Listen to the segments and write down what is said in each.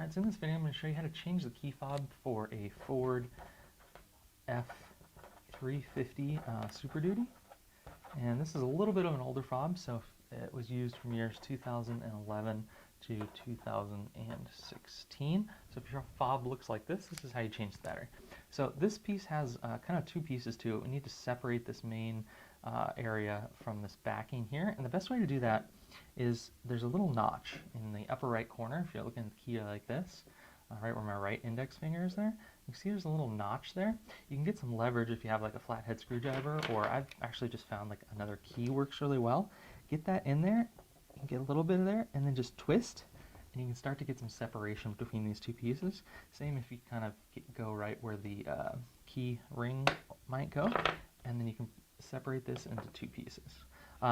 Alright, so in this video I'm going to show you how to change the key fob for a Ford F-350 Super Duty. And this is a little bit of an older fob, so it was used from years 2011 to 2016. So if your fob looks like this is how you change the battery. So this piece has kind of two pieces to it. We need to separate this main area from this backing here. And the best way to do that is there's a little notch in the upper right corner. If you're looking at the key like this, right where my right index finger is there, you see there's a little notch there. You can get some leverage if you have like a flathead screwdriver, or I've actually just found like another key works really well. Get that in there, you can get a little bit of there, and then just twist, and you can start to get some separation between these two pieces. Same if you kind of go right where the key ring might go, and then you can separate this into two pieces.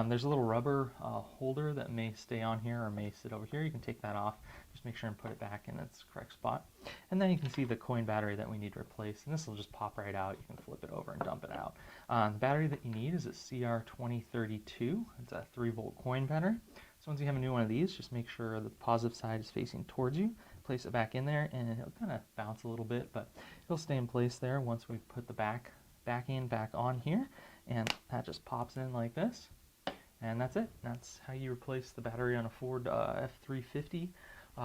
There's a little rubber holder that may stay on here or may sit over here. You can take that off. Just make sure and put it back in its correct spot. And then you can see the coin battery that we need to replace. And this will just pop right out. You can flip it over and dump it out. The battery that you need is a CR2032. It's a 3-volt coin battery. So once you have a new one of these, just make sure the positive side is facing towards you. Place it back in there, and it'll kind of bounce a little bit, but it'll stay in place there once we put the back on here. And that just pops in like this. And that's it. That's how you replace the battery on a Ford F-350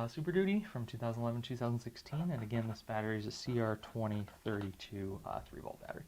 Super Duty from 2011-2016. And again, this battery is a CR2032 3-volt battery.